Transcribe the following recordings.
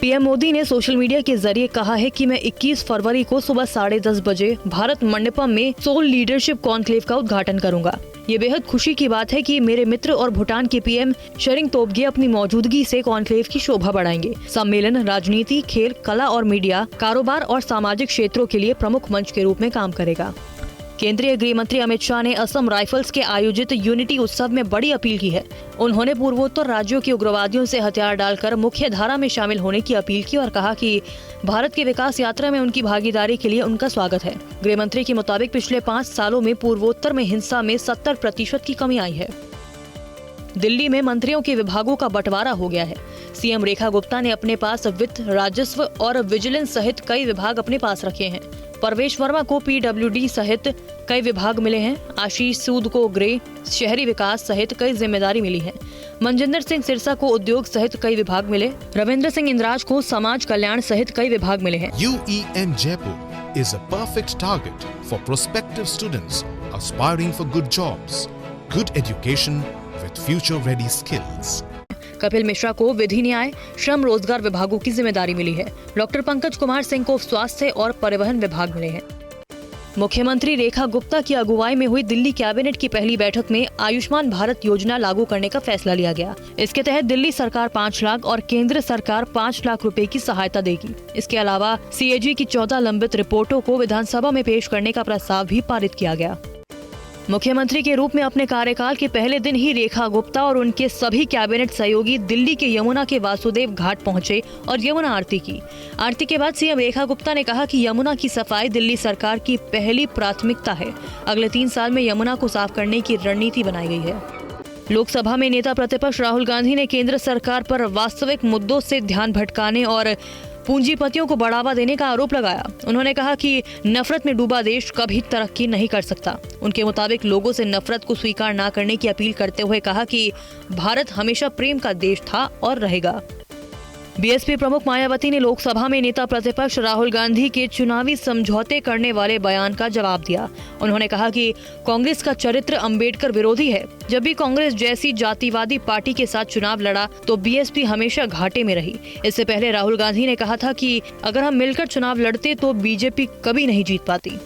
PM Modi ने social media के जरिए कहा है कि मैं 21 फरवरी को सुबह 10:30 बजे भारत मंडपम में सोल लीडरशिप कॉन्क्लेव का उद्घाटन करूंगा। ये बेहद खुशी की बात है कि मेरे मित्र और भूटान के पीएम शेरिंग तोब्गे अपनी मौजूदगी से कॉन्क्लेव की शोभा बढ़ाएंगे। सम्मेलन राजनीति, खेल, कला और मीडिया, कारोबार और सामाजिक क्षेत्रों के लिए प्रमुख मंच के रूप में काम करेगा। केंद्रीय गृह मंत्री अमित शाह ने असम राइफल्स के आयोजित यूनिटी उत्सव में बड़ी अपील की है। उन्होंने पूर्वोत्तर राज्यों के उग्रवादियों से हथियार डालकर मुख्य धारा में शामिल होने की अपील की और कहा कि भारत की विकास यात्रा में उनकी भागीदारी के लिए उनका स्वागत है। गृह मंत्री के मुताबिक पिछले 5 सालों में पूर्वोत्तर में हिंसा में 70% की कमी आई है। दिल्ली में मंत्रियों के विभागों का बंटवारा हो गया है। सीएम रेखा गुप्ता ने अपने पास वित्त, राजस्व और विजिलेंस सहित कई विभाग अपने पास रखे हैं। परवेश वर्मा को पीडब्ल्यूडी सहित कई विभाग मिले हैं। आशीष सूद को गृह, शहरी विकास सहित कई जिम्मेदारी मिली है। मनजिंदर सिंह सिरसा को उद्योग सहित कई विभाग मिले। रविंद्र सिंह इंद्राज को समाज कल्याण सहित कई विभाग मिले हैं। UEM Jaipur is a perfect target for prospective students aspiring for good jobs, good education with future-ready skills. Kapil Mishra को विधि न्याय, श्रम रोजगार विभागों की जिम्मेदारी मिली है। डॉक्टर पंकज कुमार सिंह को स्वास्थ्य और परिवहन विभाग मिले हैं। मुख्यमंत्री रेखा गुप्ता की अगुवाई में हुई दिल्ली कैबिनेट की पहली बैठक में आयुष्मान भारत योजना लागू करने का फैसला लिया गया। इसके तहत दिल्ली सरकार 5 लाख और केंद्र सरकार 5 लाख रुपए की सहायता देगी। इसके अलावा CAG की 14 लंबित रिपोर्टों को विधानसभा में पेश करने का प्रस्ताव भी पारित किया गया। मुख्यमंत्री के रूप में अपने कार्यकाल के पहले दिन ही रेखा गुप्ता और उनके सभी कैबिनेट सहयोगी दिल्ली के यमुना के वासुदेव घाट पहुंचे और यमुना आरती की। आरती के बाद सीएम रेखा गुप्ता ने कहा कि यमुना की सफाई दिल्ली सरकार की पहली प्राथमिकता है। अगले 3 साल में यमुना को साफ करने की रणनीति बनाई गई है। लोकसभा में नेता प्रतिपक्ष राहुल गांधी ने केंद्र सरकार पर वास्तविक मुद्दों से ध्यान भटकाने और पूंजीपतियों को बढ़ावा देने का आरोप लगाया। उन्होंने कहा कि नफरत में डूबा देश कभी तरक्की नहीं कर सकता। उनके मुताबिक लोगों से नफरत को स्वीकार न करने की अपील करते हुए कहा कि भारत हमेशा प्रेम का देश था और रहेगा। बीएसपी प्रमुख मायावती ने लोकसभा में नेता प्रतिपक्ष राहुल गांधी के चुनावी समझौते करने वाले बयान का जवाब दिया। उन्होंने कहा कि कांग्रेस का चरित्र अंबेडकर विरोधी है। जब भी कांग्रेस जैसी जातिवादी पार्टी के साथ चुनाव लड़ा तो बीएसपी हमेशा घाटे में रही। इससे पहले राहुल गांधी ने कहा था कि अगर हम मिलकर चुनाव लड़ते तो बीजेपी कभी नहीं जीत पाती।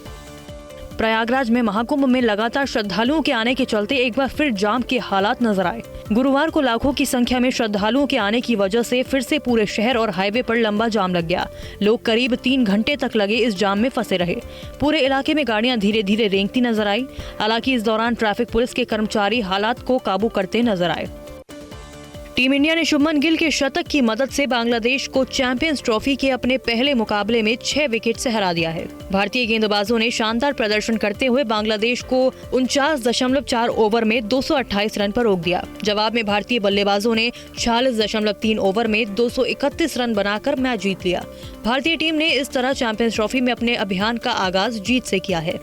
प्रयागराज में महाकुंभ में लगातार श्रद्धालुओं के आने के चलते एक बार फिर जाम के हालात नजर आए। गुरुवार को लाखों की संख्या में श्रद्धालुओं के आने की वजह से फिर से पूरे शहर और हाईवे पर लंबा जाम लग गया। लोग करीब 3 घंटे तक लगे इस जाम में फंसे रहे। पूरे इलाके में गाड़ियां धीरे धीरे रेंगती नजर आई। हालांकि इस दौरान ट्रैफिक पुलिस के कर्मचारी हालात को काबू करते नजर आए। टीम इंडिया ने शुभमन गिल के शतक की मदद से बांग्लादेश को चैंपियंस ट्रॉफी के अपने पहले मुकाबले में 6 विकेट से हरा दिया है। भारतीय गेंदबाजों ने शानदार प्रदर्शन करते हुए बांग्लादेश को 49.4 ओवर में 228 रन पर रोक दिया। जवाब में भारतीय बल्लेबाजों ने 46.3 ओवर में 231 रन बनाकर मैच जीत लिया। भारतीय टीम ने इस तरह चैंपियंस ट्रॉफी में अपने अभियान का आगाज जीत से किया है।